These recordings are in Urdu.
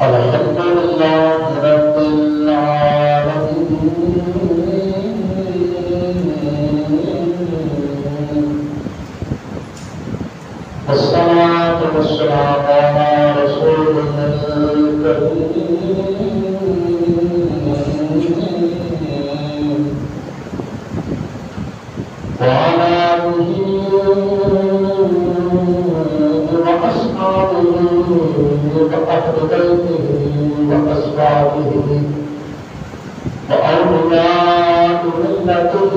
الحمد لله رب العالمين والصلاة والسلام على رسولنا الكريم وعلى آله وأصحابه وأهل بيته وأزواجه وأولياء ملته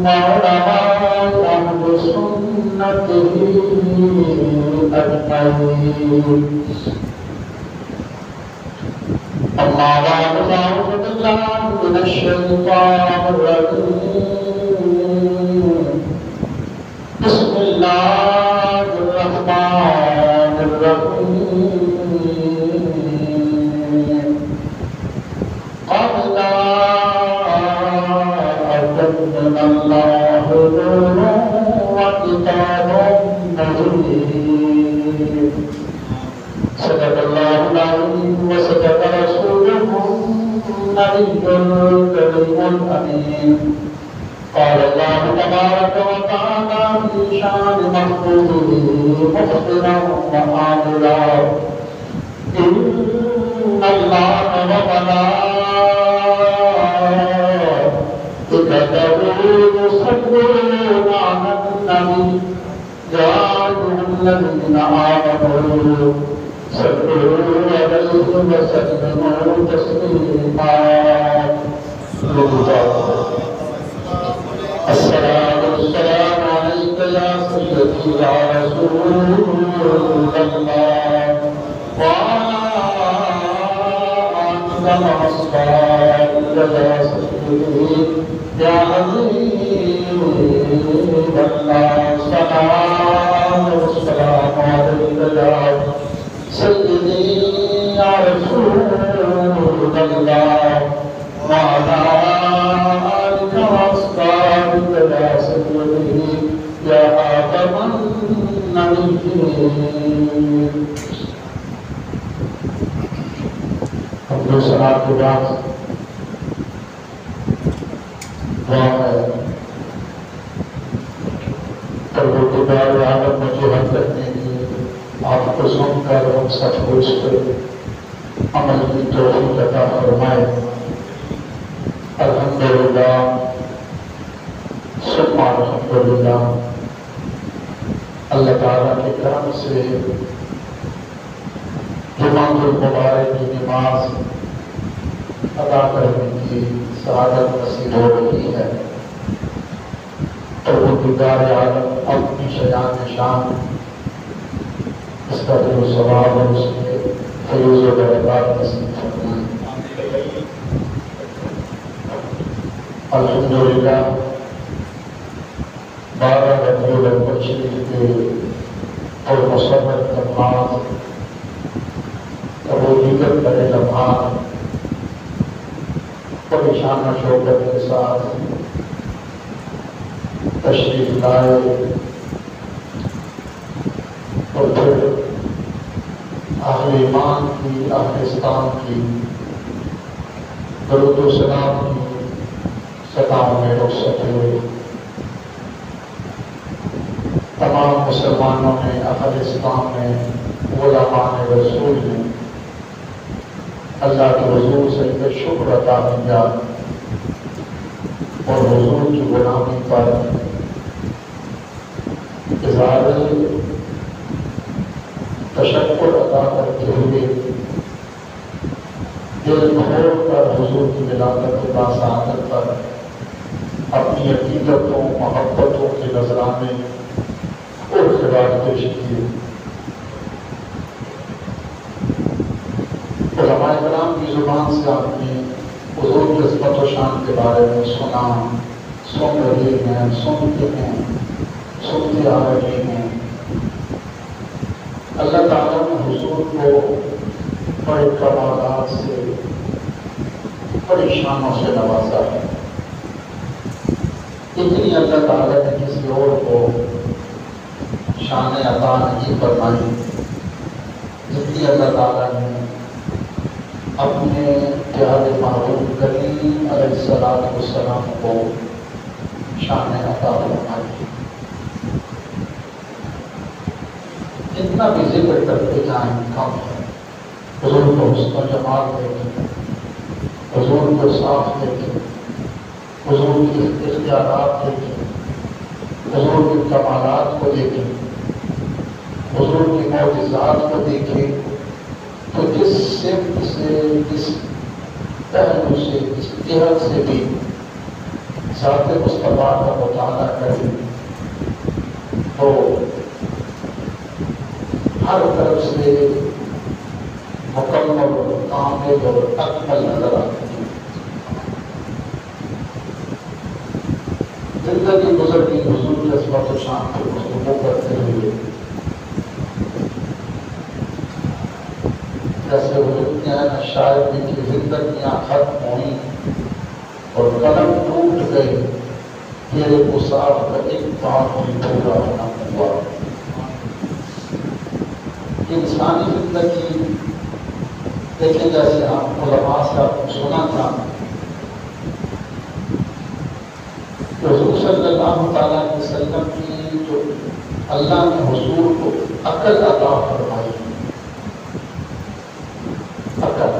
وعلماء أهل سنته أجمعين. أما بعد فأعوذ بالله من الشيطان الرجيم. بسم الله الرحمن الرحيم. قد أعدنا الله نورا وكتابا مبين. صدق الله العظيم وصدق رسوله النبي الكريم الأمين. قال الله تبارك وتعالى في شان محبوبه مخبرا وعادلا: إن الله وملائكته يصلون على النبي يا أيها الذين آمنوا صلوا عليه وسلموا تسليما. السلام عليك يا سيدي يا رسول الله وعلى آلك وأصحابك يا سيدي يا حبيب الله. الصلاة والسلام عليك يا سيدي يا رسول الله وعلى آلك وأصحابك يا سيدي يا خاتم النبيين. حمد و ثنا کے بعد دعا ہے پروردگار عالم مجھے حق رکھنے کی آپ کو سن کر ہم سچ پوچھ کر عمل کی توفیق عطا فرمائے. الحمدللہ ثم الحمدللہ. اللہ تعالیٰ کے کرم سے جمعہ المبارک کی نماز ادا کرنے کی سعادت نصیب ہو رہی ہے. پروردگار عالم اپنی شان شان اس کا دل و ثواب اور اس کے فیض و برکات نصیب فرمائے. الحمدللہ 12 ربیع الاول شریف کے اور مصور لمحات قبولیت بڑے لمحات پریشان و شوقت کے ساتھ تشریف لائے اور پھر اہل ایمان کی اہل اسلام کی درود و سلام کی صداؤں میں رخصت ہوئے. تمام مسلمانوں نے اہل اسلام نے علماء رسول نے اللہ کے حضور سے شکر ادا کیا اور حضور کی غلامی پر اظہار تشکر ادا کرتے ہوئے دل کھول کر حضور کی ولادت کے باسعادت پر اپنی عقیدتوں محبتوں کے نذرانے اور خراج پیش کیے. علماء کرام کی زبان سے آپ نے حضور کی عظمت و شان کے بارے میں سنا، سن رہے ہیں، سنتے ہیں، سنتے آ رہے ہیں. اللہ تعالیٰ نے حضور کو بڑے کمالات سے بڑی شانوں سے نوازا ہے. اتنی اللہ تعالیٰ نے کسی اور کو شان عطا نہیں فرمائی جتنی اللہ تعالیٰ نے اپنے پیارے محبوب کریم علیہ السلام کو شان عطا فرمائی، جتنا بھی ذکر کرتے جائیں کم ہے۔ حضور کو حسن و جمال دیکھیں، حضور کو صاف دیکھیں، حضور کی اختیارات دیکھیں، حضور کے کمالات کو دیکھیں، حضور کی معجزات کو دیکھیں، تو جس سمت سے، جس پہلو سے، جس جہت سے بھی ذات مصطفیٰ کا مطالعہ کریں تو ہر طرف سے مکمل اور کامل اور اکمل نظر آتی ہے۔ زندگی گزر گئی حضور کی عظمت و شان کی گفتگو کرتے ہوئے، جیسے وہ لکھتے ہیں نا شاعر کی زندگیاں ختم ہوئیں اور قلم ٹوٹ گئے، تیرے مصاب کا ایک بات بھی پورا نہ ہوا۔ انسانی زندگی دیکھیں، جیسے ہم علماء سے آپ نے سنا تھا، حضور صلی اللہ تعالیٰ علیہ وسلم کی جو اللہ نے حضور کو عقل عطا فرمائی، عقل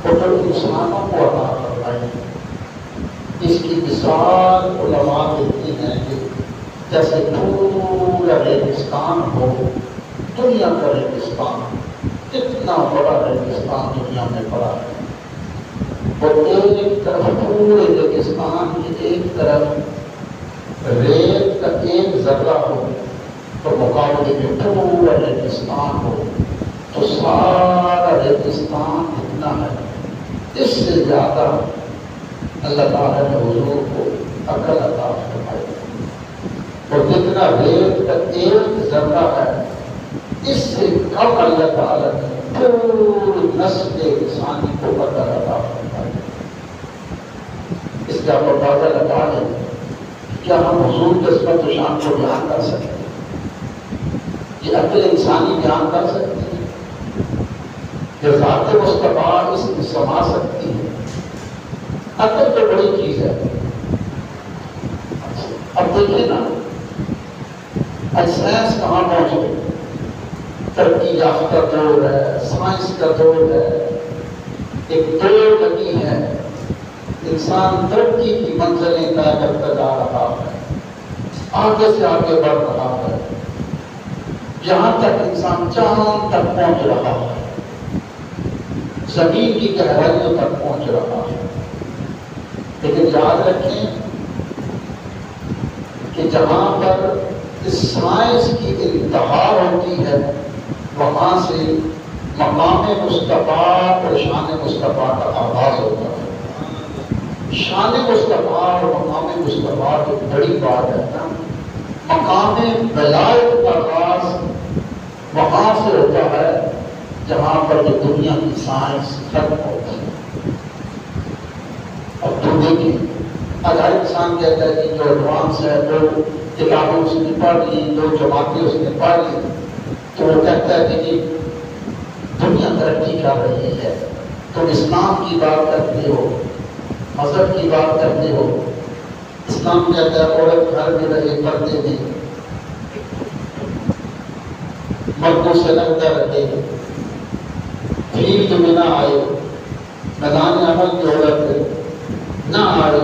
اور جو انسانوں کو عطا فرمائی، اس کی مثال علماء دیتی ہیں کہ جیسے پورا ریگستان ہو، دنیا کا ریگستان، کتنا بڑا ریگستان دنیا میں پڑا ہے، اور ایک طرف پورے ریگستان کی ایک طرف ریت کا ایک ذرہ ہو تو مقابلے میں پورا ریگستان ہو، تو سارا ریگستان کتنا ہے، اس سے زیادہ اللہ تعالیٰ نے حضور کو عقل عطا فرمائی، اور جتنا ریت کا ایک ذرہ ہے اس سے کم اللہ تعالیٰ نے پوری نسل انسانی کو عقل عطا فرمائی۔ اس کا اندازہ لگا لیں کہ کیا ہم حضور کی عظمت و شان کو بیان کر سکتے ہیں؟ یہ عقل انسانی بیان کر سکتی ہے؟ یہ ذات مصطفیٰ اس میں سما سکتی ہے؟ عقل تو بڑی چیز ہے۔ اب دیکھیں نا، آج سائنس کہاں پہنچ گئی؟ ترقی یافتہ دور ہے، سائنس کا دور ہے، ایک دوڑ لگی ہے، انسان ترقی کی منزلیں طے کرتا جا رہا ہے، آگے سے آگے بڑھ رہا ہے، یہاں تک انسان چاند تک پہنچ رہا ہے، زمین کی گہرائیوں تک پہنچ رہا ہے۔ لیکن یاد رکھیں کہ جہاں پر اس سائنس کی انتہا ہوتی ہے، وہاں سے مقام مصطفیٰ اور شان مصطفیٰ کا آغاز ہوتا ہے۔ شان مصطفیٰ اور مقام مصطفیٰ ایک بڑی بات ہے نا، مقام ولایت کا آغاز وہاں سے ہوتا ہے جہاں پر یہ دنیا کی سائنس ختم ہوتی ہے۔ اب تو دیکھیں، اگر انسان کہتا ہے کہ جو ایڈوانس ہے، جو کتابیں اس نے پڑھ لی، جو جماعتیں اس نے پڑھ لی، تو وہ کہتا ہے کہ دنیا ترقی کر رہی ہے، تم اسلام کی بات کرتے ہو، مذہب کی بات کرتے ہو۔ اسلام کہتا ہے عورت گھر میں رہے، پردے میں، مردوں سے لگتا رہے، فیلڈ میں نہ آئے، میدان عمل کی عورت نہ آئے،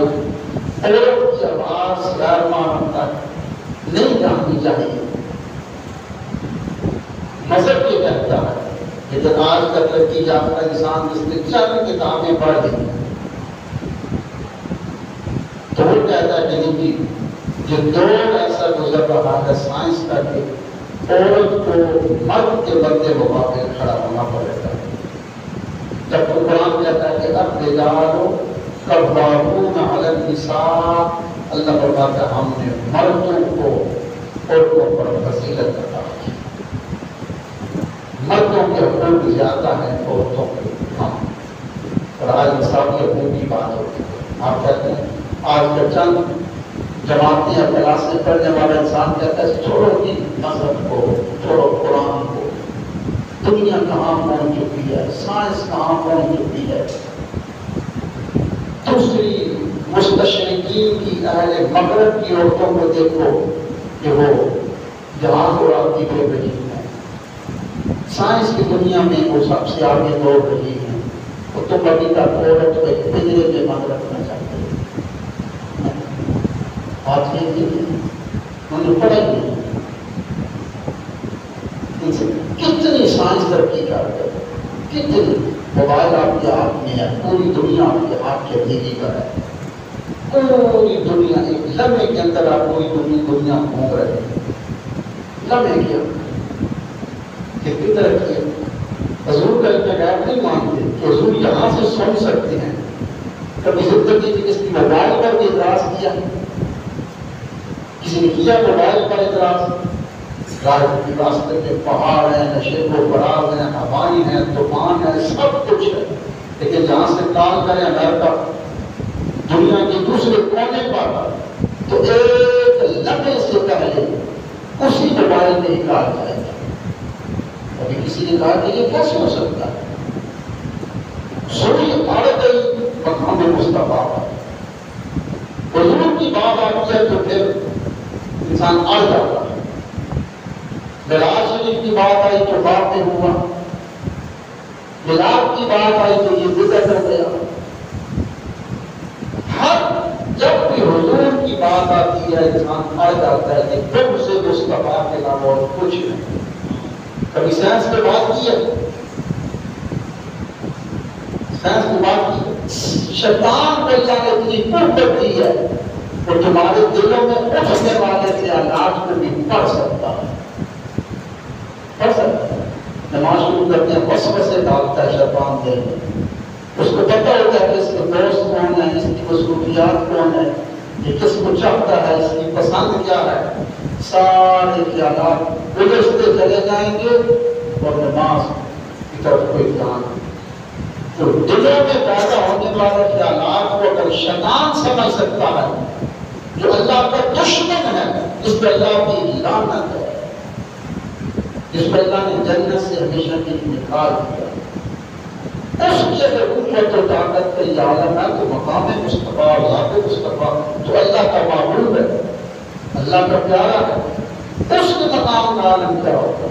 عورت کی آواز 11واں تک نہیں جاننی چاہیے۔ مذہب یہ کہتا ہے، لیکن آج کا ترقی یافتہ انسان جس نے چند کتابیں پڑھ لی تو وہ کہتا ہے کہ نہیں، یہ دور ایسا گزر رہا ہے سائنس کا کہ عورت کو مرد کے بدلے مقابلے کھڑا ہونا پڑے گا۔ جب قرآن کہتا ہے کہ الرجال قوامون علی النساء، اللہ فرماتا ہے ہم نے مردوں کو عورتوں پر فضیلت عطا کی، مردوں کے حقوق زیادہ ہیں عورتوں کے کم، اور آج انصافی حقوق کی بات ہوتی ہے۔ آپ کہتے ہیں آج کا چند جماعتیں یا کلاسیں پڑھنے والا انسان کہتا ہے چھوڑو جی مذہب کو، چھوڑو قرآن کو، دنیا کہاں پہنچ چکی ہے، سائنس کہاں پہنچ چکی ہے۔ دوسری مستشرقین کی، اہل مغرب کی عورتوں کو دیکھو کہ وہ جہاز اڑاتی پھر رہی ہیں، سائنس کی دنیا میں وہ سب سے آگے دوڑ رہی ہیں۔ تو کبھی تک عورت کو ایک پنجرے میں بند رکھنا چاہتے ہیں، بات یہ نہیں ہے، انہوں نے پڑھا ہی نہیں۔ کتنی سائنس ترقی کر رہے ہیں، کتنی موبائل آپ کے ہاتھ میں ہے، پوری دنیا آپ کے ہاتھ کے ٹی پر ہے، پوری دنیا ایک لمحے کے اندر آپ پوری دنیا گھوم رہے ہیں، لمحے کے اندر کتنی ترقی ہے۔ حضور کا انتخاب نہیں مانتے کہ حضور یہاں سے سن سکتے ہیں، کبھی زندگی میں کسی موبائل پر بھی اعتراض کیا، کسی نے کیا موبائل پر اعتراض؟ راستے میں پہاڑ ہیں، نشیب و فراز ہیں، ہوائیں ہیں، طوفان ہے، سب کچھ ہے، لیکن جہاں سے کال کریں امریکہ، دنیا کے دوسرے کونے پر، تو ایک لمحے سے پہلے اسی موبائل میں ہی کال جائے گا۔ ابھی کسی نے کہا کہ یہ کیسے ہو سکتا ہے؟ سوئی اڑ گئی مقام مصطفیٰ پر، حضور کی بات آتی ہے تو پھر انسان اڑ جاتا ہے۔ معراج شریف کی بات آئی تو باپ میں ہوا، ملاد کی بات آئی تو یہ بدعت ہو گیا۔ ہر جب بھی حضور کی بات آتی ہے انسان اڑ جاتا ہے کہ تم سے مصطفیٰ کے علاوہ اور کچھ نہیں۔ کبھی سائنس پہ بات کی ہے، سائنس کی بات کی ہے، شیطان کو اللہ نے اتنی قوت دی ہے وہ تمہارے دلوں میں اٹھنے والے خیالات کو بھی پڑھ سکتا ہے، پڑھ سکتا ہے۔ نماز شروع کرتے ہیں وسوسے ڈالتا ہے شیطان دل میں، اس کو پتہ ہوتا ہے کہ اس کے دوست کون ہے، اس کی مصروفیات کون ہے، یہ کس کو چاہتا ہے، اس کی پسند کیا ہے، سارے خیالات گزرتے چلے جائیں گے اور نماز کی طرف کوئی دھیان۔ تو دلوں میں پیدا ہونے والے خیالات کو اگر شیطان سمجھ سکتا ہے، جو اللہ کا دشمن ہے، جس پہ اللہ کی لعنت ہے، جس پہ اللہ نے جنت سے ہمیشہ کے لیے نکال دیا، اس کی اگر قوت و طاقت کا یہ عالم ہے تو مقام مصطفیٰ اور ذات مصطفیٰ جو اللہ کا محبوب ہے، اللہ کا پیارا ہے، اس کے مقام کا عالم کیا ہوگا؟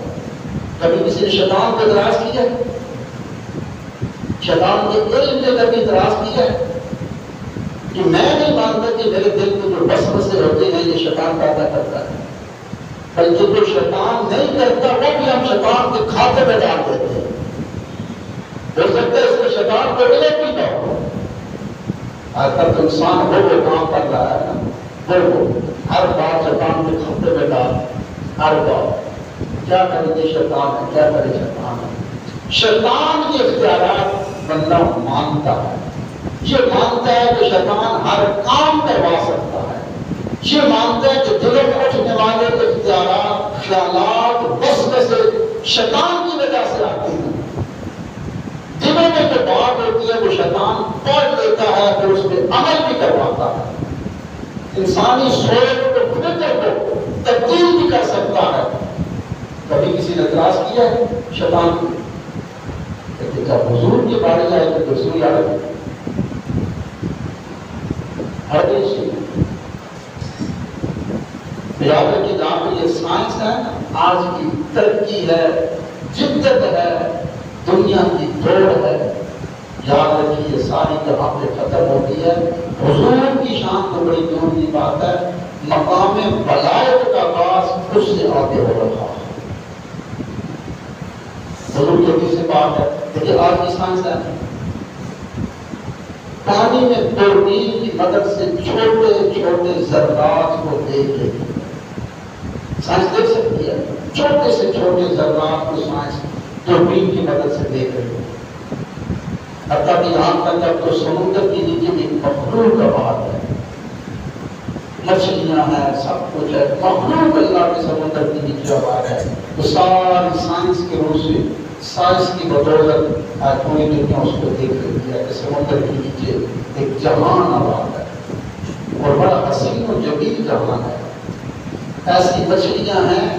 کبھی کسی نے شیطان کو اعتراض کیا ہے؟ شیطان کے علم نے کبھی اعتراض کیا ہے کہ میں نہیں مانتا کہ میرے دل میں جو وسوسے ہوتے ہیں یہ شیطان پیدا کرتا ہے، بلکہ جو شیطان نہیں کرتا وہ بھی ہم شیطان کے کھاتے میں ڈال دیتے ہیں۔ ہو سکتا ہے اس کے شیطان کو علم بھی نہ ہو، اگر تو انسان وہ کام کر رہا ہے نا، وہ ہر بات شیطان کے کھاتے میں ڈال، ہر بات کیا کرے گے شیطان ہے، کیا کرے شیطان ہے۔ شیطان کے اختیارات بندہ مانتا ہے، یہ مانتا ہے کہ شیطان ہر کام کروا سکتا ہے، یہ مانتا ہے کہ دلوں میں اٹھنے والے اختیارات، خیالات، وسوسے شیطان کی وجہ سے آتے ہیں۔ دلوں میں جو بات ہوتی ہے وہ شیطان پڑھ لیتا ہے، پھر اس پہ عمل بھی کرواتا ہے۔ انسانی سوچ کو، فکر کو تبدیل بھی کر سکتا ہے۔ کبھی کسی نے اعتراض کیا ہے شیطان کو؟ لیکن جب حضور کے بارے میں آئے تو رسول یاد ہے ہر چیز یاد رکھیے، جہاں پہ یہ سائنس ہے، آج کی ترقی ہے، جدت ہے، دنیا کی دوڑ ہے، یاد رکھیے یہ ساری جہاں پہ ختم ہوتی ہے۔ حضور کی شان کو بڑی دور کی بات ہے، مقام ولایت کا آغاز اس سے آگے ہو رہا ہے۔ حضور کی حدیث سے بات ہے، دیکھیے آج کی سائنس ہے، پانی میں دوربین کی مدد سے چھوٹے چھوٹے ذرات کو دیکھ لیتی ہے، سائنس دیکھ سکتی ہے، چھوٹے سے چھوٹے ذرات کو سائنس دوربین کی مدد سے دیکھ رہی ہے۔ حتیٰ کہ یہاں تک اب تو سمندر کے نیچے بھی مخلوق کا بات ہے، مچھلیاں ہیں، سب کچھ ہے، مخلوق اللہ کے سمندر کے نیچے آباد ہے۔ تو ساری سائنس کے روح سے، سائنس کی بدولت آج پوری دنیا اس کو دیکھ رہی ہے کہ سمندر کے نیچے ایک جہان آباد ہے اور بڑا حسین و جمیل جہان ہے۔ ایسی مچھلیاں ہیں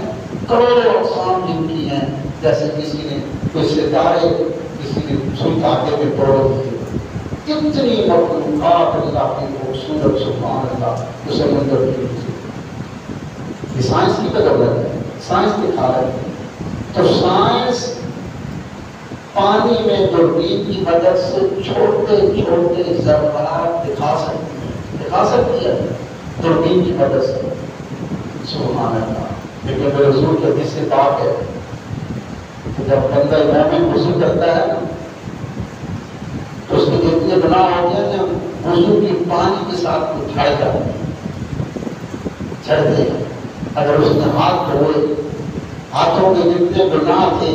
کروڑوں اقسام جن کی ہیں، جیسے کسی نے کوئی ستارے کسی نے سوئی دھاگے میں توڑ دیے، کتنی مخلوقات اللہ کی خوبصورت، سبحان اللہ، اس سمندر کے نیچے. یہ سائنس کی بدولت ہے، سائنس دکھا رہے ہیں. تو سائنس پانی میں دوربین کی مدد سے چھوٹے چھوٹے ذرات دکھا سکتی ہے دوربین کی مدد سے. سبحان اللہ. لیکن میرے حضور کے حدیث سے پاک ہے کہ جب بندہ مومن وضو کرتا ہے نا تو اس کے اتنے گناہ ہوتے ہیں نا، وضو کی پانی کے ساتھ وہ جھڑ جاتے ہیں، جھڑتے ہیں. اگر اس نے ہاتھ دھوئے، ہاتھوں کے جتنے گناہ تھے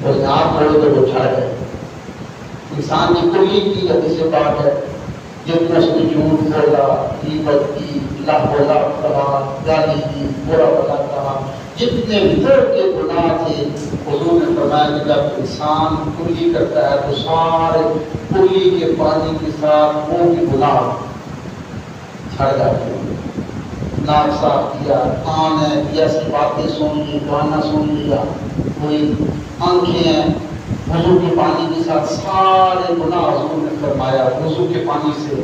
اس نے ہاتھ دھوئے تو وہ جھڑ گئے. انسان کی کلی کی حدیث سے پاک ہے، جتنا اس نے جھوٹ بولا، غیبت کی، لغو کہا، گالی دی، برا بھلا کہا، جتنے بڑے کے گناہ تھے، حضور نے فرمایا کہ جب انسان کلی کرتا ہے تو سارے کلی کے پانی کے ساتھ وہ بھی گناہ جھڑ جاتے ہیں. ناک صاف کیا، کان ہے، ایسی باتیں سن لی، گانا سن لیا، کوئی آنکھیں ہیں، وضو کے پانی کے ساتھ سارے گناہ حضور نے فرمایا وضو کے پانی سے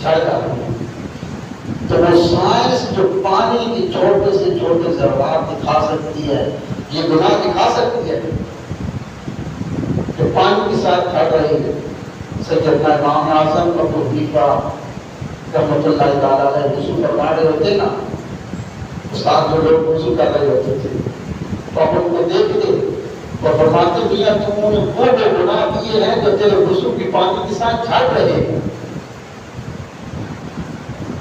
جھڑ جاتے ہیں. تو وہ سائنس جو پانی کے چھوٹے سے چھوٹے ذرات دکھا سکتی ہے، یہ گناہ دکھا سکتی ہے کہ پانی کے ساتھ جھڑ رہی ہے. سیدنا امام اعظم ابو حنیفہ رحمۃ اللہ تعالیٰ علیہ وضو فرما رہے ہوتے نا، استاد جو لوگ وضو کر رہے ہوتے تھے تو آپ ان کو دیکھتے اور فرماتے میاں تم نے وہ گناہ کیے ہیں جو تیرے وضو کی پانی کے ساتھ جھڑ رہے ہیں.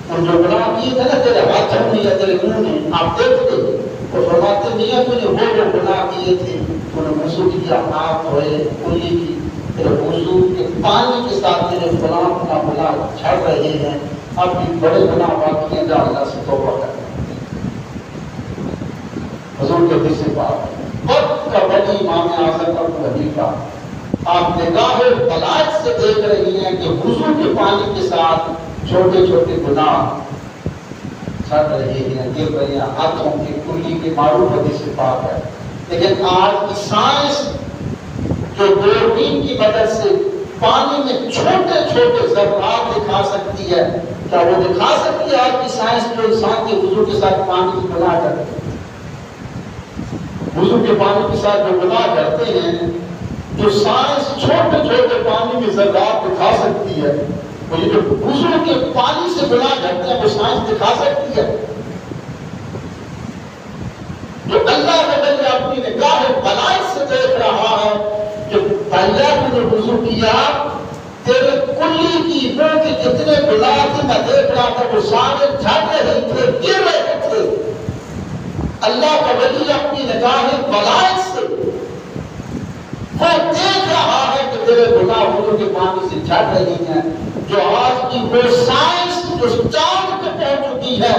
اور جو گناہ کیے تھے نا تیرے ہاتھوں میں یا تیرے منہ میں، آپ دیکھتے اور فرماتے میاں تو نے وہ گناہ کیے تھے، تو نے وضو کیا، ہاتھ دھوئے، کلی کی، تیرے وضو کے پانی کے ساتھ تیرے گناہ جھڑ رہے ہیں. اب بھی بڑے گناہ باقی ہیں، جا اللہ سے توبہ کریں. حضور کے حدیث سے بات وقت کا ولی امام اعظم ابو حنیفہ آپ نگاہ بلائت سے دیکھ رہی ہیں کہ وضو کے پانی کے ساتھ چھوٹے چھوٹے گناہ جھڑ رہے ہیں، گر رہے ہیں، ہاتھوں کے کلی کے معروف حدیث سے بات ہے. لیکن آج کی سائنس جو دوربین کی مدد سے پانی میں چھوٹے چھوٹے ذرات دکھا سکتی ہے، کیا وہ دکھا سکتی ہے آج کی سائنس جو انسان کے وضو کے ساتھ پانی کی گناہ کرتے ہیں؟ وضو کے پانی کے ساتھ جو گناہ کرتے ہیں، جو سائنس چھوٹے چھوٹے پانی میں ذرات دکھا سکتی ہے، وہ یہ جو وضو کے پانی سے گناہ کرتے ہیں وہ سائنس دکھا سکتی ہے. جو اللہ کے بندے اپنی نگاہ بلائت سے دیکھ رہا ہے کہ بھیا تو نے وضو کیا، تیرے کلی کی منہ کے جتنے گناہ تھے میں دیکھ رہا تھا وہ سارے جھڑ رہے تھے، گر رہے تھے. اللہ کا ولی اپنی نگاہ بلائت سے وہ دیکھ رہا ہے کہ تیرے گناہ وضو کے پانی سے جھڑ رہی ہیں. جو آج کی وہ سائنس جو چاند پہ پہنچ چکی ہے،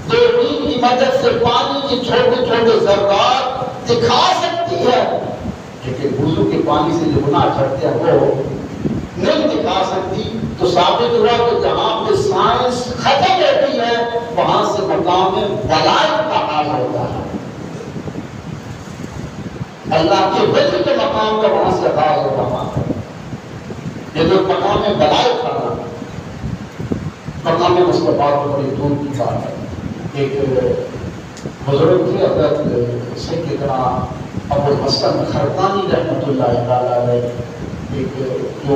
دوربین کی مدد سے پانی کے چھوٹے چھوٹے ذرات دکھا سکتی ہے، لیکن وضو کے پانی سے جو گناہ جھڑتے ہیں وہ نہیں دکھا سکتی. تو ثابت ہوا کہ جہاں پہ سائنس ختم ہوتی ہے وہاں سے مقام ولایت کا حال ہوتا ہے. اللہ کے ولی کے مقام کا وہاں سے حال ہو رہا ہے. یہ جو مقام ولایت تھا، مقام مصطفیٰ تو بڑی دور کی بات ہے. ایک بزرگ تھے حضرت سیدنا ابو الحسن خرقانی رحمۃ اللہ تعالیٰ علیہ، ایک جو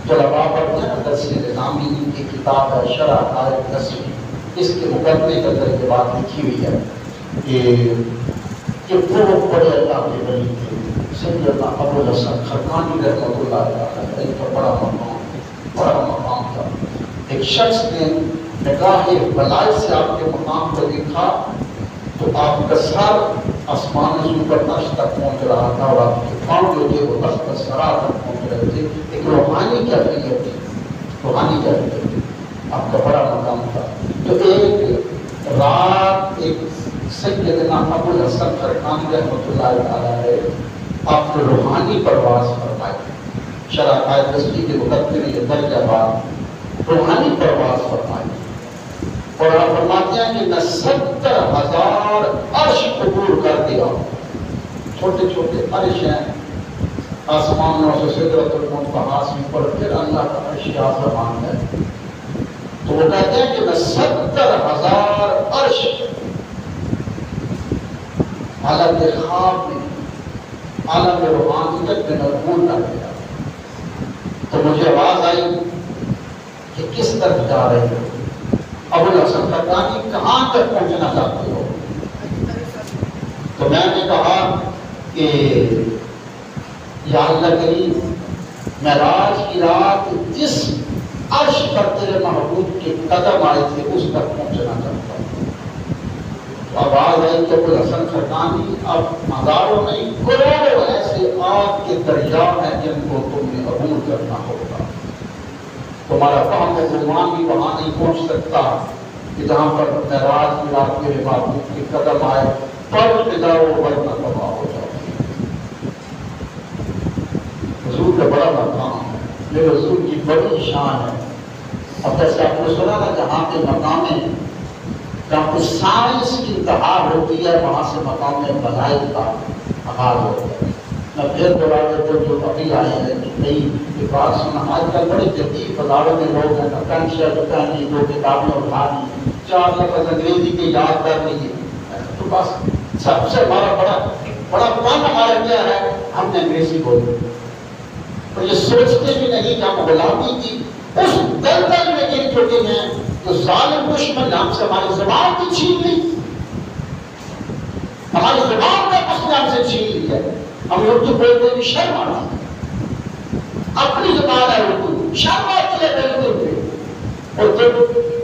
طلباء پڑھتے ہیں نا درس نظامی، ان کی کتاب ہے شرح عقائد نسوی، اس کے مقدمے کے اندر یہ بات لکھی ہوئی ہے کہ وہ بڑے اللہ کے ولی تھے. سیدنا ابو الحسن خرقانی رحمۃ اللہ تعالیٰ، ان کا بڑا مقام تھا. ایک شخص نے نگاہ بلائت سے آپ کے مقام کو دیکھا تو آپ کا سر آسمان سے اوپر عرش تک پہنچ رہا تھا اور آپ کے پاؤں جو تھے وہ تخت الثری تک پہنچ رہے تھے. ایک روحانی کیفیت تھی، روحانی کیفیت تھی، آپ کا بڑا مقام تھا. تو ایک رات ایک سیدنا ابو الحسن خرقانی رحمۃ اللہ تعالیٰ علیہ آپ نے روحانی پرواز فرمائی. شرح عقائد نسوی کے مقدمے میں یہ درجہ بات روحانی پرواز فرمائی. اور آپ فرماتے ہیں کہ میں 70,000 عرش عبور کر دیا. چھوٹے چھوٹے عرش ہیں، آسمانوں سے سدرۃ المنتہا سے پر پھر اللہ کا عرش آسمان ہے۔ تو وہ کہتے ہیں کہ میں 70,000 عرش حالت خواب میں عالم روحانیت میں مضمون کر دیا۔ تو مجھے آواز آئی کہ کس طرف جا رہے ہو؟ ابوالحسن ختانی کہاں تک پہنچنا چاہتے ہو؟ تو میں نے کہا کہ یا اللہ کریم، معراج کی رات جس عرش پر تیرے محبوب کے قدم آئے تھے اس تک پہنچنا چاہتا ہوں۔ آواز آئی کہ ابوالحسن ختانی اب ہزاروں نہیں کروڑوں ایسے آگ کے دریا ہیں جن کو تم نے عبور کرنا ہوگا۔ تمہارا فہم و گمان بھی وہاں نہیں پہنچ سکتا کہ جہاں پر معراج کی رات میرے محبوب کے قدم آئے، پر جاؤ ورنہ تباہ ہو جاؤ۔ حضور کا بڑا مقام ہے، میرے حضور کی بڑی شان ہے۔ اب جیسے آپ نے سنا نا جہاں کے مقام ہے، جہاں پر سائنس کی انتہا ہوتی ہے وہاں سے مقام بلائی کا آغاز ہوتا ہے۔ میں پھر دوبارہ جو ابھی آئے ہیں نئی بات سنا، آج کل بڑے جدید بازاروں میں لوگ ہیں، پینٹ شرٹ پہنی، دو کتابیں اٹھا لی، 4 لفظ انگریزی کے یاد کر لیجیے، تو بس سب سے ہمارا بڑا پن ہمارا کیا ہے، ہم نے انگریزی بولی اور یہ سوچتے بھی نہیں کہ ہم غلامی کی اس دلدل میں گر چکے ہیں تو ظالم دشمن نے ہم سے ہماری زبان بھی چھین لی، ہماری زبان کا اس نے ہم سے چھین لی ہے۔ ہم اردو بولتے بھی شرم آتی ہے، اپنی زبان ہے اردو، شرم آتی ہے بولتے ہوئے۔ اور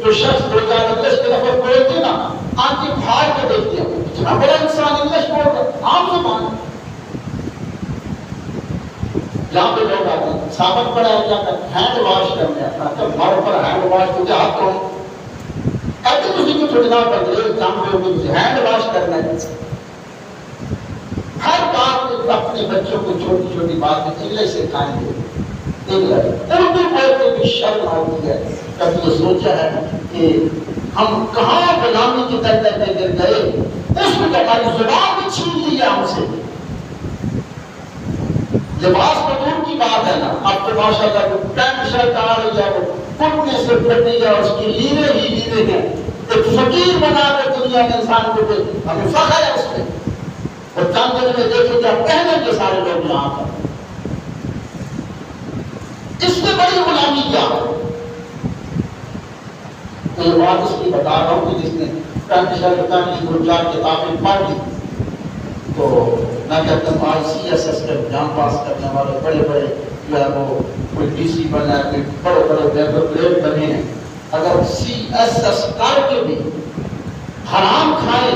جو شخص 2 انگلش کے لفظ بولتے نا، آنکھیں پھاڑ کے دیکھتے ہیں، اتنا بڑا انسان انگلش بول رہا ہے، عام زبان ہے۔ جہاں پہ لوگ آتے ہیں سابق پڑا ہے کیا کرتے ہینڈ واش کرنے آتا ہے، مر پر ہینڈ واش تو ہاتھ دھو، ایسے کسی کو چھوڑنا پڑتا ہے، جہاں پہ مجھے ہینڈ واش کرنا ہے۔ ہر بات میں اپنے بچوں کو چھوٹی چھوٹی بات میں انگلش سکھائیں گے، اردو بولتے بھی شرم آتی ہے۔ کبھی یہ سوچا ہے کہ ہم کہاں غلامی کی دلدل میں گر گئے، اس میں ہماری زبان بھی چھین لی ہے ہم سے۔ لباس تو دور کی بات ہے نا، اب تو ماشاءاللہ پینٹ شرٹ آ رہی ہے، وہ کٹنے سے پھٹی ہے، اس کی لیرے ہی لیرے ہیں، ایک فقیر بنا کر دنیا کے انسان کو دے، ہمیں فخر ہے اس پہ۔ اور چند دن میں دیکھیں کیا پہنیں گے سارے لوگ یہاں پر، اس سے بڑی غلامی کیا ہے؟ تو یہ بات اس لیے بتا رہا ہوں کہ جس نے پینٹ شرٹ پہنی 2-4 کتابیں پڑھ لی تو میں کہتا ہوں ICSS کے ایگزام پاس کرنے والے بڑے بڑے جو ہے وہ کوئی DC بنا ہے، کوئی بڑے بڑے لیبر پلیٹ بنے ہیں، اگر CSS کر کے بھی حرام کھائیں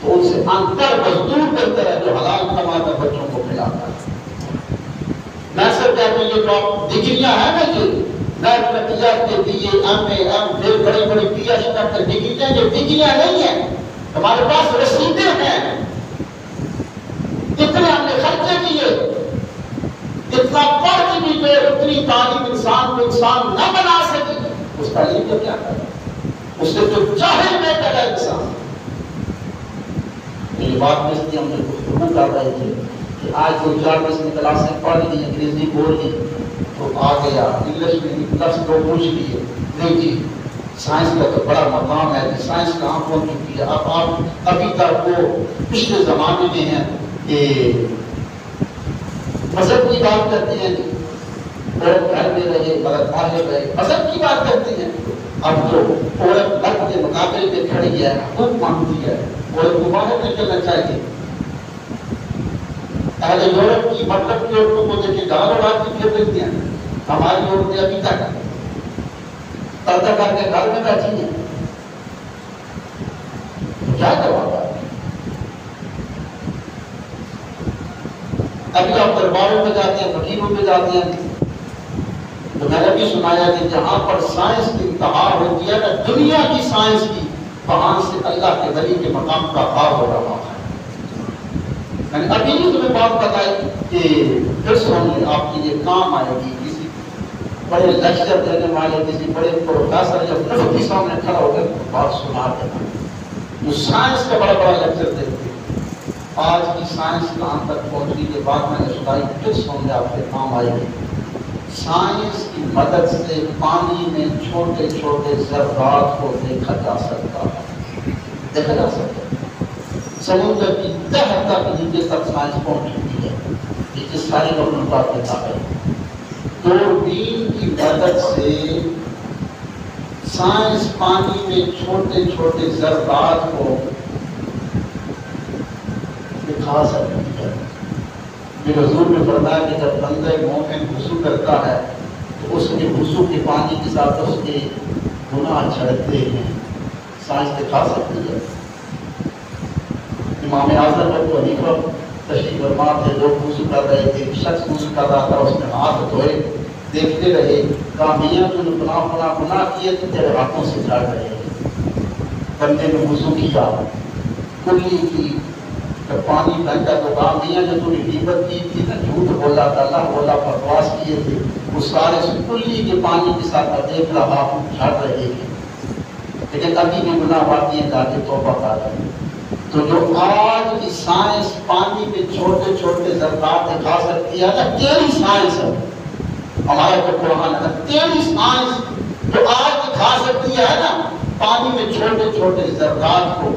تو ان سے انتر مزدور بہتر ہے جو حلال کما کر بچوں کو کھلاتا ہے۔ میں سب کہتے ہیں یہ جو ڈگریاں ہیں نا، یہ نیٹ کے BA MA بڑی بڑی PhD تک ڈگریاں، یہ ڈگریاں نہیں ہیں، ہمارے پاس رسیدیں ہیں، اتنے ہم نے خرچے کیے، اتنا پڑھ کے بھی جو اتنی تعلیم انسان کو انسان نہ بنا سکے، اس تعلیم کو کیا کرے، اس سے جو جاہل بہتر ہے انسان۔ یہ بات میں اس لیے ہم نے گفتگو کر رہے تھے کہ آج 2-4 اس نے کلاسیں پڑھ لی، انگریزی بول لی تو آ گیا، انگلش میں لفظ کو پوچھ لیے، نہیں جی سائنس کا تو بڑا مقام ہے، سائنس کہاں پہنچ چکی ہے۔ اب آپ ابھی تک وہ پچھلے زمانے میں ہیں کہ مذہب کی بات کرتے ہیں، عورت گھر میں رہے مرد باہر رہے، مذہب کی بات کرتے ہیں۔ اب تو عورت مرد کے مقابلے میں کھڑی ہے، حقوق مانگتی ہے، عورت کو باہر نکلنا چاہیے۔ اہل یورپ کی مطلب کی عورتوں کو دیکھیں گال اڑا کے پھر دیتی ہیں، ہماری عورتیں ابھی تک پردہ کر کے گھر میں بیٹھی ہیں، کیا جواب ہے؟ ابھی آپ درباروں پہ جاتے ہیں، فقیروں پہ جاتے ہیں، تو میں نے بھی سنایا کہ جہاں پر سائنس کی انتہا ہوتی ہے نا، دنیا کی سائنس کی، وہاں سے اللہ کے ولی کے مقام کا خواب ہو رہا ہے۔ میں نے ابھی بھی تمہیں بات بتائی کہ پھر سنیں آپ کی یہ کام آئے گی، کسی بڑے لیکچر دینے والے، کسی بڑے پروفیسر یا مفتی سامنے کھڑا ہو کر بات سنا دینا، جو سائنس کا بڑا بڑا لیکچر دیتے ہیں، آج کی سائنس کہاں تک پہنچی کے بعد میں نے سنائی ٹپس ہوں گے آپ کے کام آئے گی۔ سائنس کی مدد سے پانی میں چھوٹے چھوٹے ذرات کو دیکھا جا سکتا ہے، دیکھا جا سکتا ہے۔ سمندر کی تہ تک نیچے تک سائنس پہنچ چکی ہے، یہ ساری مخلوقات کے تابع۔ دوربین کی مدد سے سائنس پانی میں چھوٹے چھوٹے ذرات کو دکھا سکتی ہے۔ پھر حضور نے فرمایا کہ جب بندہ مومن وضو کرتا ہے تو اس کے وضو کے پانی کے ساتھ اس کے گناہ جھڑتے ہیں، سائنس دکھا سکتی ہے۔ امام اعظم ابو حنیفہ تشریف فرما تھے، لوگ وضو کر رہے تھے، ایک شخص وضو کر رہا تھا، اس نے ہاتھ دھوئے، دیکھتے رہے، کہا میاں تو نے گناہ کیے تو تیرے ہاتھوں سے جھڑ رہے ہیں۔ بندے نے وضو کیا، کلی کی پانی پھینکا تو کہا میاں جو تم نے غیبت کی تھی نا، جھوٹ بولا تھا، اللہ بولا، بکواس کیے تھے، وہ سارے کلی کے پانی کے ساتھ میں دیکھ رہا ہوں جھڑ رہے ہیں، لیکن ابھی بھی گناہ باقی ہے، جا کے توبہ کر رہے ہیں۔ تو جو آج کی سائنس پانی میں چھوٹے چھوٹے ذرات دکھا سکتی ہے نا، تیری سائنس ہے، ہمارا جو قرآن ہے نا، تیری سائنس جو آج دکھا سکتی ہے نا پانی میں چھوٹے چھوٹے ذرات کو،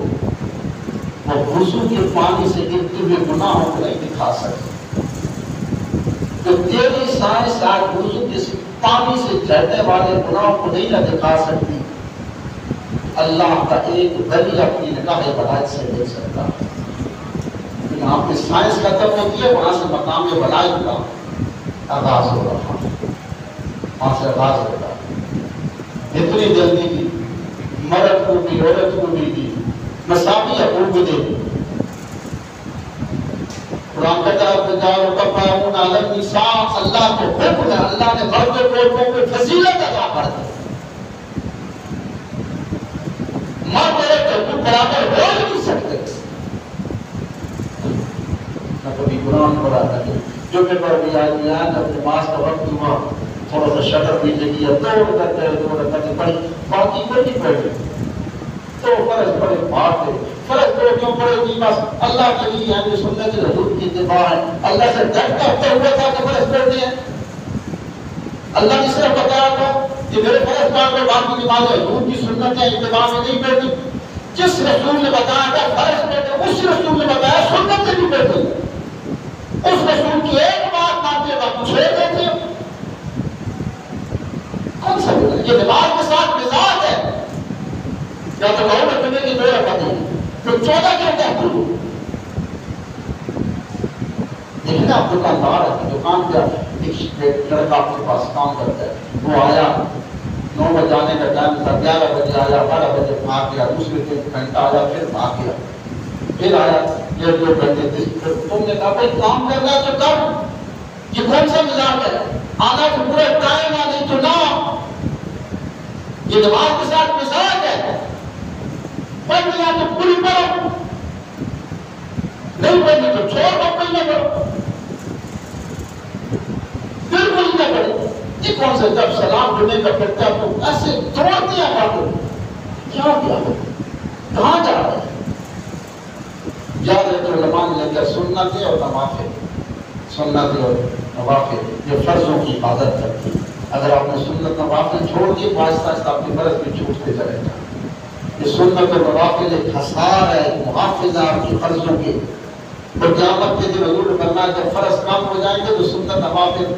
وہ وضو کے پانی سے گرتے ہوئے گناہوں کو نہیں دکھا سکتی۔ تو تیری سائنس آج وضو کے پانی سے جھڑنے والے گناہوں کو نہیں نہ دکھا سکتی، اللہ کا ایک ولی اپنی نگاہ بلائت سے دیکھ سکتا ہے۔ یہاں پہ سائنس ختم ہوتی ہے، وہاں سے مقام بلائت کا آغاز ہو رہا ہے، وہاں سے آغاز ہوتا ہے۔ اتنی جلدی کی مرد کو بھی عورت کو بھی دی مساوی حقوق دے، قرآن کہتا ہے جاؤ کفارون علی النساء، اللہ کو حکم ہے، اللہ نے مردوں کو عورتوں کو فضیلت عطا کر دی، مرد عورت حقوق برابر ہو نہیں سکتے، نہ کبھی قرآن پڑھا نہ جو پیپر بھی آج میں آیا جب نماز کا وقت ہوا تھوڑا سا شٹر نیچے کیا، دو رکعتیں پڑھی، باقی کوئی نہیں پڑھی، تو فرض پڑے بات ہے، فرض دو کیوں پڑے گی؟ بس اللہ کے لیے ہے، جو سنت حضور کی اتباع ہے، اللہ سے ڈرتا ہوا تھا کہ فرض پڑھتے ہیں، اللہ نے صرف بتایا تھا کہ میرے فرض پڑھ لو، باقی نماز حضور کی سنت ہے، اتباع میں نہیں پڑھتی۔ جس رسول نے بتایا تھا فرض پڑھتے، اس رسول نے بتایا سنت سے نہیں پڑھتے، اس رسول کی ایک بات مانتے باقی چھوڑ دیتے، کون سا یہ دماغ کے ساتھ مزاج ہے؟ یا تو کہو میں تمہیں کی دو رکعتیں ہیں، پھر 14 کیوں کہتے ہو؟ لیکن آپ دکاندار ہے، دکان پہ ایک لڑکا آپ کے پاس کام کرتا ہے، وہ آیا 9 بجے آنے کا ٹائم تھا، 11 بجے آیا، 12 بجے بھاگ گیا، دوسرے دن گھنٹہ آیا، پھر بھاگ گیا، پھر آیا 1-2 گھنٹے، تم نے کہا بھائی کام کرنا ہے تو کر، یہ کون سا مزاج ہے؟ آنا تو پورے ٹائم آ نہیں تو نہ، یہ دماغ کے ساتھ مزاج ہے، پڑھ لیا تو پوری پڑھو، نہیں پڑھنی تو چھوڑ دو، کوئی نہ پڑھو، بالکل نہ پڑھو۔ یہ کون سے جب سلام ڈھنے کا پھرتا تو ایسے توڑ دیا پڑھو، کیا کیا کہاں جا رہے ہیں؟ یاد رکھو علماء نے لے کر سنتیں اور نوافل، سنتیں اور نوافل یہ فرضوں کی حفاظت کرتی ہے۔ اگر آپ نے سنت نوافل چھوڑ دیے تو آہستہ آہستہ آپ کے فرض بھی چھوٹتے چلے جائیں۔ یہ سنت اور نوافل ایک حصار ہے، ایک محافظ ہے آپ کی فرضوں کے، اور قیامت کے دن حضور نے فرمایا جب فرض کم ہو جائیں گے تو سنت نوافل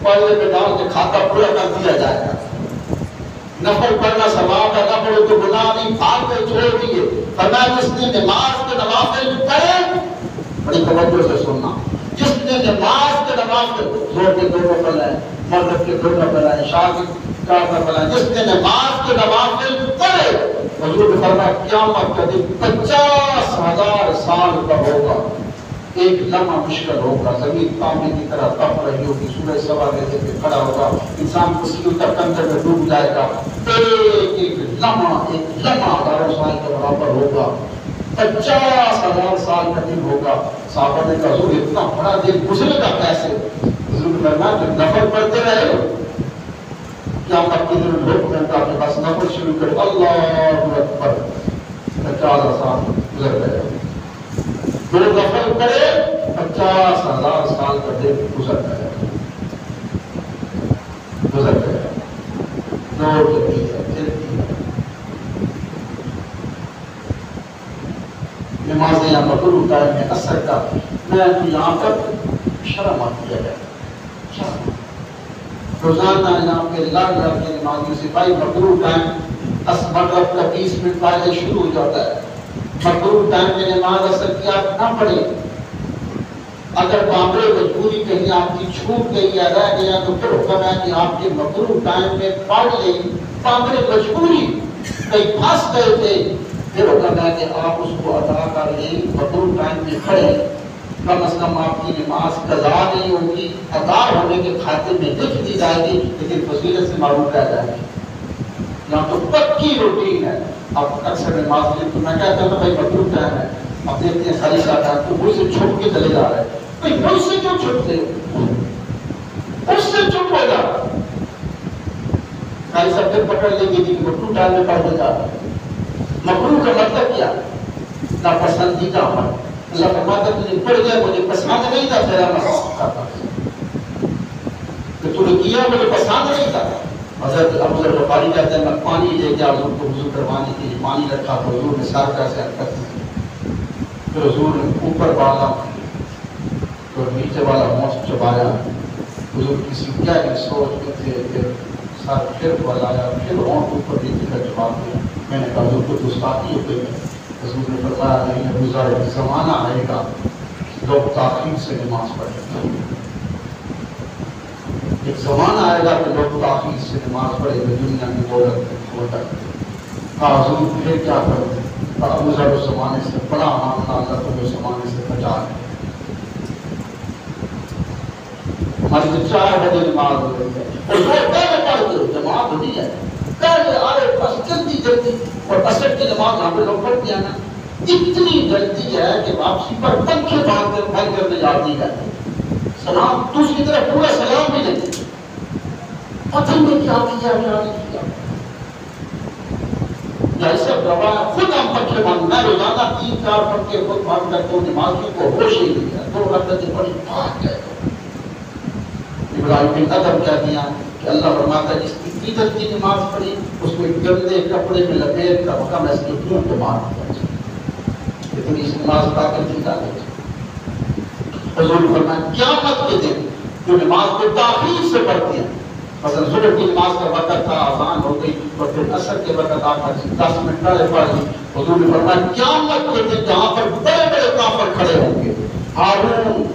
پڑھنے پہ ڈال کے کھاتا پورا کر دیا جائے گا۔ نفل پڑھنا ثواب ہے، نہ پڑھو تو گناہ نہیں، بھاگ کر چھوڑ دیے۔ فرمایا جس نے نماز کے نوافل پڑھے، بڑی توجہ سے سننا، جس نے نماز کے نوافل زور کے 2 نفل ہیں، مغرب کے 2 نفل ہیں، عشاء کے 4 نفل ہیں، جس نے نماز کے نوافل پڑھے، حضور نے فرمایا قیامت کا دن 50,000 سال کا ہوگا، ایک لمحہ مشکل ہوگا، زمین تانبے کی طرح تپ رہی ہوگی، سورج سوا دینے پہ کھڑا ہوگا، انسان کسی تک اندر میں ڈوب جائے گا، ایک لمحہ ہزاروں سال کے برابر ہوگا، 50,000 سال کا دن ہوگا۔ صحابہ نے کہا حضور اتنا بڑا دن گزرے گا کیسے؟ حضور نے فرمایا جو نفل پڑھتے رہے کیا آپ کے دن لوگ کرتا کہ بس نفل شروع کرے اللہ اکبر، 50,000 سال گزر گئے، دو نفل کرے 50,000 سال کا دن گزر گیا چلتی ہے نمازیں یا مغرب ٹائم میں اثر کا میں تو یہاں پر شرم آتی ہے روزانہ یہاں پہ لڑ کے نمازوں سے بھائی مغرب ٹائم مغرب کا 20 منٹ پہلے شروع ہو جاتا ہے مغرب ٹائم میں نماز اثر کی آپ نہ پڑھیں اگر بامرے مجبوری کہیں آپ کی چھوٹ گئی یا رہ گیا تو پھر حکم ہے کہ آپ کے مغرب ٹائم میں پڑھ لیں بامرے مجبوری کہیں پھنس گئے تھے پھر حکم ہے کہ آپ اس کو ادا کر لیں مغرب ٹائم میں پڑھیں کم از کم آپ کی نماز قضا نہیں ہوگی ادا ہونے کے خاطر میں لکھ دی جائے گی لیکن فضیلت سے معروف رہ جائے گی یہاں تو پکی روٹین ہے آپ اکثر نماز لیں تو میں کہتا ہوں بھائی مغرب ٹائم ہے آپ دیکھتے ہیں خالی صاحب ہے تو وہ سے چھپ کے چلے جا رہے ہیں بھائی مجھ سے کیوں چھپتے اس سے چھپ ہو جا خالی صاحب پھر پکڑ لیں گے کہ مغرب ٹائم میں پڑھنے جا رہے ہیں مغرب کا مطلب کیا ناپسندیدہ عمل اللہ فرماتا ہے تجھے پڑھ گیا مجھے پسند نہیں تھا تیرا کہ تو نے کیا مجھے پسند نہیں تھا حضرت ابو ذر غفاری کہتے ہیں میں پانی لے گیا حضور کو وضو کروانے کے لیے پانی رکھا تو حضور نے سر کا سے حرکت کی پھر حضور نے اوپر والا اور نیچے والا ہونٹ چبایا حضور کسی گہری سوچ میں تھے پھر سر پھر بلایا پھر ہونٹ اوپر نیچے کا جواب دیا میں نے کہا حضور کو گستاخی ہو گئی ہے حضور نے فرمایا نہیں ابو ذر ایک زمانہ آئے گا لوگ تاخیر سے نماز پڑھیں گے ایک زمانہ آئے گا کہ لوگ تاخیر سے نماز پڑھیں گے دنیا میں دولت ہوتا ہے کہا حضور پھر کیا کروں ابو ذر اس زمانے سے بڑا ماننا اللہ تو اس زمانے سے بچا ہے ہماری جو 4 بجے نماز ہو رہی ہے اور وہ پہلے پڑھتے ہو جماعت ہوتی ہے پہلے آئے بس جلدی اور اثر کی نماز یہاں پہ لوگ پڑھتے ہیں نا اتنی جلدی ہے کہ واپسی پر پنکھے بند کرنے جاتی ہے سلام دوسری طرف پورا سلام بھی نہیں پتہ نہیں کیا کیا نہیں کیا جیسے گواہ خود ہم پنکھے بند میں روزانہ 3-4 پنکھے خود بند کرتا ہوں نمازی کو ہوش ہی نہیں ہے 2 رکعتیں پڑھی بھاگ گئے ابراہیم بن ادم کہہ دیا کہ اللہ فرماتا ہے جس کی عیدت کی نماز پڑھی اس کو ایک گندے کپڑے میں لپیٹ کر حکم ایسے کیوں تو مار دیا لیکن اس نماز پڑھ کر جھوٹا دے حضور فرمایا قیامت کے دن جو نماز کو تاخیر سے پڑھتی ہیں مثلا ظہر کی نماز کا وقت تھا اذان ہو گئی اور پھر عصر کے وقت آ کر 10 منٹ پہلے پڑھ لی حضور نے فرمایا قیامت کے دن جہاں پر بڑے بڑے کافر کھڑے ہوں گے ہارون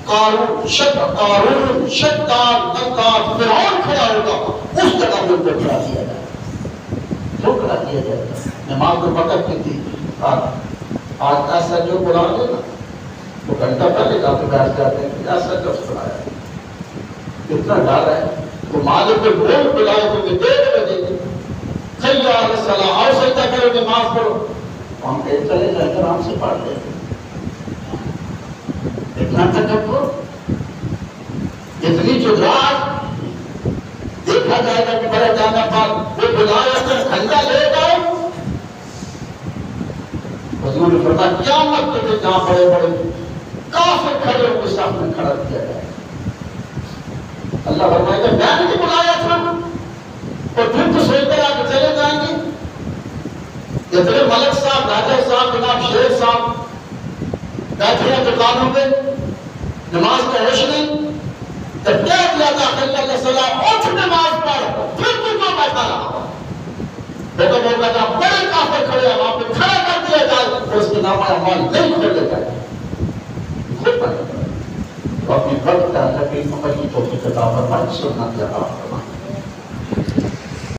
قارون شداد نقاد فرعون کھڑا ہوگا اس جگہ میں ان کو کھڑا دیا جائے کیوں کھڑا دیا جائے نماز میں وقت کی تھی آج ایسا جو بلا دے نا وہ گھنٹہ پہلے جا کے بیٹھ جاتے ہیں کہ ایسا جب بلایا اتنا ڈر ہے تو مالک کو بول بلائے تو میں 1:30 بجے خیال الصلاۃ آؤ سجدہ کرو نماز پڑھو ہم کہیں چلے جائیں گے آرام سے پڑھ لیں اتنا تکبر اتنی جرات دیکھا جائے گا کہ بڑا جانا پاک وہ بلایا کر گھنٹہ لے جاؤ حضور نے فرمایا قیامت کے دن جہاں بڑے بڑے کافر کھڑے ہوں گے سامنے کھڑا کیا جائے اللہ فرمائے گا میں نے بلایا تھا اور پھر تو سوچ کر آگے چلے جائیں گے اتنے ملک صاحب راجہ صاحب جناب شیخ صاحب بیٹھے ہیں دکانوں پہ نماز کا ہوش نہیں جب کہہ دیا تھا کہ اللہ علیہ السلام اٹھ نماز پڑھ پھر تو کیوں بیٹھا رہا لیکن وہ کہتا بڑے کافر کھڑے ہیں وہاں پہ کھڑا کر دیا جائے اور اس کے نام اعمال نہیں کھولے جائے خود پڑھے اپنی وقت کا اللہ کی توفیق عطا فرمائے سننا دیا